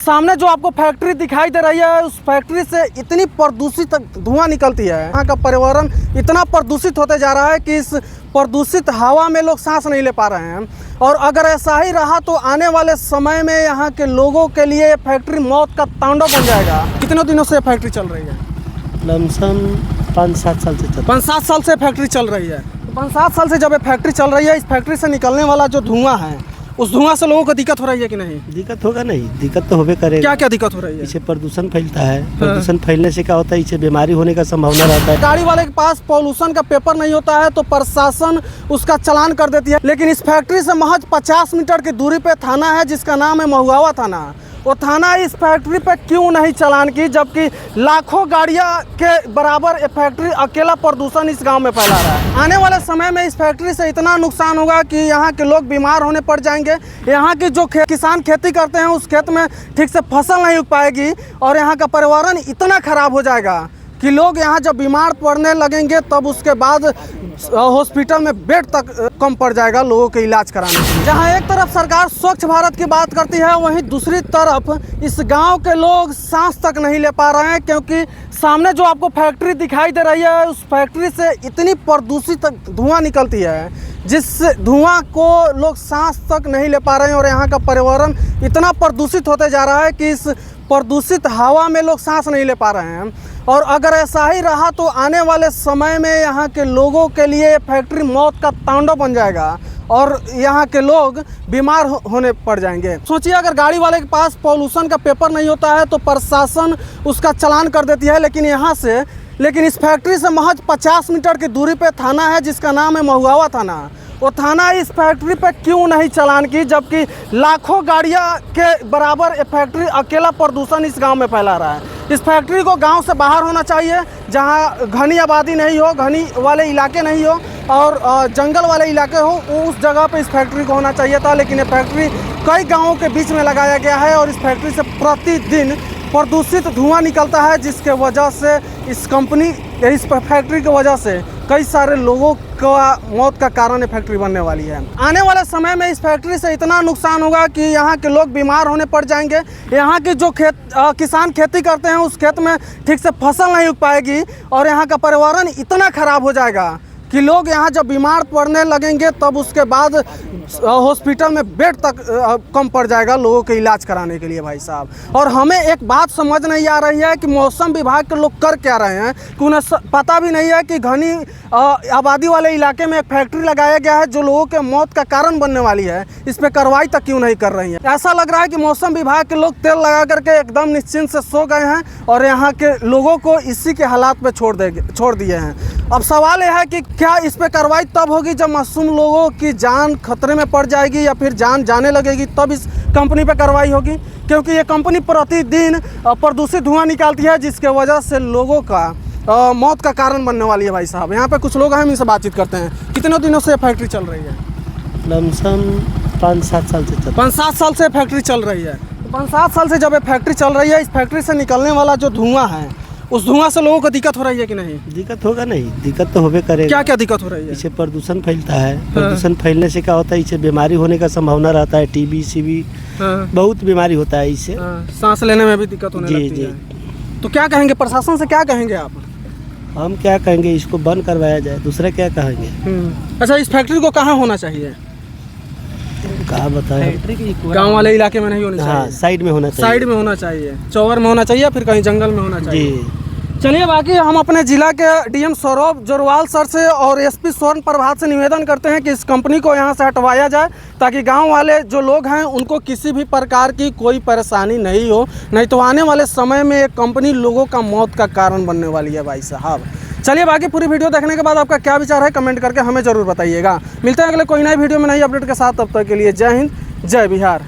सामने जो आपको फैक्ट्री दिखाई दे रही है, उस फैक्ट्री से इतनी प्रदूषित धुआं निकलती है, यहाँ का पर्यावरण इतना प्रदूषित होते जा रहा है कि इस प्रदूषित हवा में लोग सांस नहीं ले पा रहे हैं। और अगर ऐसा ही रहा तो आने वाले समय में यहाँ के लोगों के लिए ये फैक्ट्री मौत का तांडव बन जाएगा। कितने दिनों से ये फैक्ट्री चल रही है? लमसम 5-7 साल से 5-7 साल से फैक्ट्री चल रही है। 5-7 साल से जब ये फैक्ट्री चल रही है, इस फैक्ट्री से निकलने वाला जो धुआं है, उस धुआं से लोगों को दिक्कत हो रही है कि नहीं? दिक्कत होगा नहीं, दिक्कत तो होबे करेगा। क्या क्या दिक्कत हो रही है? इससे प्रदूषण फैलता है। प्रदूषण फैलने से क्या होता है, इससे बीमारी होने का संभावना रहता है। गाड़ी वाले के पास पॉल्यूशन का पेपर नहीं होता है तो प्रशासन उसका चालान कर देती है, लेकिन इस फैक्ट्री से महज 50 मीटर की दूरी पे थाना है जिसका नाम है महुआवा थाना। वो थाना इस फैक्ट्री पे क्यों नहीं चालान की, जबकि लाखों गाड़ियां के बराबर ये फैक्ट्री अकेला प्रदूषण इस गांव में फैला रहा है। आने वाले समय में इस फैक्ट्री से इतना नुकसान होगा कि यहाँ के लोग बीमार होने पड़ जाएंगे। यहाँ की जो किसान खेती करते हैं उस खेत में ठीक से फसल नहीं उग पाएगी और यहाँ का पर्यावरण इतना खराब हो जाएगा कि लोग यहाँ जब बीमार पड़ने लगेंगे तब उसके बाद हॉस्पिटल में बेड तक कम पड़ जाएगा लोगों के इलाज कराने। जहाँ एक तरफ सरकार स्वच्छ भारत की बात करती है, वहीं दूसरी तरफ इस गांव के लोग सांस तक नहीं ले पा रहे हैं, क्योंकि सामने जो आपको फैक्ट्री दिखाई दे रही है, उस फैक्ट्री से इतनी प्रदूषित धुआं निकलती है जिस धुआं को लोग सांस तक नहीं ले पा रहे हैं। और यहाँ का पर्यावरण इतना प्रदूषित होते जा रहा है कि इस प्रदूषित हवा में लोग सांस नहीं ले पा रहे हैं। और अगर ऐसा ही रहा तो आने वाले समय में यहाँ के लोगों के लिए फैक्ट्री मौत का तांडव बन जाएगा और यहाँ के लोग बीमार होने पड़ जाएंगे। सोचिए, अगर गाड़ी वाले के पास पॉल्यूशन का पेपर नहीं होता है तो प्रशासन उसका चालान कर देती है, लेकिन इस फैक्ट्री से महज 50 मीटर की दूरी पे थाना है जिसका नाम है महुआवा थाना। वो थाना इस फैक्ट्री पे क्यों नहीं चालान की, जबकि लाखों गाड़ियां के बराबर ये फैक्ट्री अकेला प्रदूषण इस गांव में फैला रहा है। इस फैक्ट्री को गांव से बाहर होना चाहिए, जहां घनी आबादी नहीं हो, घनी वाले इलाके नहीं हो और जंगल वाले इलाके हो, उस जगह पे इस फैक्ट्री को होना चाहिए था। लेकिन ये फैक्ट्री कई गाँवों के बीच में लगाया गया है और इस फैक्ट्री से प्रतिदिन प्रदूषित धुआं निकलता है, जिसके वजह से इस फैक्ट्री की वजह से कई सारे लोगों का मौत का कारण ये फैक्ट्री बनने वाली है। आने वाले समय में इस फैक्ट्री से इतना नुकसान होगा कि यहाँ के लोग बीमार होने पड़ जाएंगे। यहाँ की जो किसान खेती करते हैं उस खेत में ठीक से फसल नहीं उग पाएगी और यहाँ का पर्यावरण इतना खराब हो जाएगा कि लोग यहाँ जब बीमार पड़ने लगेंगे तब उसके बाद हॉस्पिटल में बेड तक कम पड़ जाएगा लोगों के इलाज कराने के लिए भाई साहब। और हमें एक बात समझ नहीं आ रही है कि मौसम विभाग के लोग कर क्या रहे हैं, कि उन्हें पता भी नहीं है कि घनी आबादी वाले इलाके में एक फैक्ट्री लगाया गया है जो लोगों के मौत का कारण बनने वाली है, इस पर कार्रवाई तक क्यों नहीं कर रही है। ऐसा लग रहा है कि मौसम विभाग के लोग तेल लगा करके एकदम निश्चिंत से सो गए हैं और यहाँ के लोगों को इसी के हालात पे छोड़ दिए हैं। अब सवाल यह है कि क्या इस पे कार्रवाई तब होगी जब मासूम लोगों की जान खतरे में पड़ जाएगी या फिर जान जाने लगेगी, तब इस कंपनी पे कार्रवाई होगी, क्योंकि ये कंपनी प्रतिदिन प्रदूषित धुआं निकालती है जिसके वजह से लोगों का मौत का कारण बनने वाली है भाई साहब। यहाँ पे कुछ लोग हैं, हम इनसे बातचीत करते हैं। कितने दिनों से फैक्ट्री चल रही है? लमसम 5-7 साल से 5-7 साल से फैक्ट्री चल रही है। 5-7 साल से जब ये फैक्ट्री चल रही है, इस फैक्ट्री से निकलने वाला जो धुआं है, उस धुआं से लोगों को दिक्कत हो रही है कि नहीं? दिक्कत होगा नहीं, दिक्कत तो होबे करेगा। क्या क्या दिक्कत हो रही है? इससे प्रदूषण फैलता है। प्रदूषण फैलने से क्या होता है, इससे बीमारी होने का संभावना रहता है। टीबी सीबी बहुत बीमारी होता है इससे। सांस लेने में भी दिक्कत होने लगती है। तो क्या कहेंगे, प्रशासन से क्या कहेंगे आप? हम क्या कहेंगे, इसको बंद करवाया जाए, दूसरा क्या कहेंगे। अच्छा, इस फैक्ट्री को कहाँ होना चाहिए? कहा बताए, गांव वाले इलाके में नहीं होना चाहिए। हाँ, साइड में होना चाहिए। साइड में होना चाहिए, चौवर में होना चाहिए, फिर कहीं जंगल में होना चाहिए। चलिए, बाकी हम अपने जिला के डीएम सौरभ जोरवाल सर से और एसपी स्वर्ण प्रभात से निवेदन करते हैं कि इस कंपनी को यहाँ से हटवाया जाए, ताकि गांव वाले जो लोग हैं उनको किसी भी प्रकार की कोई परेशानी नहीं हो, नहीं तो आने वाले समय में ये कंपनी लोगों का मौत का कारण बनने वाली है भाई साहब। चलिए, बाकी पूरी वीडियो देखने के बाद आपका क्या विचार है कमेंट करके हमें ज़रूर बताइएगा। मिलते हैं अगले कोई नई वीडियो में नई अपडेट के साथ, तब तक के लिए जय हिंद, जय बिहार।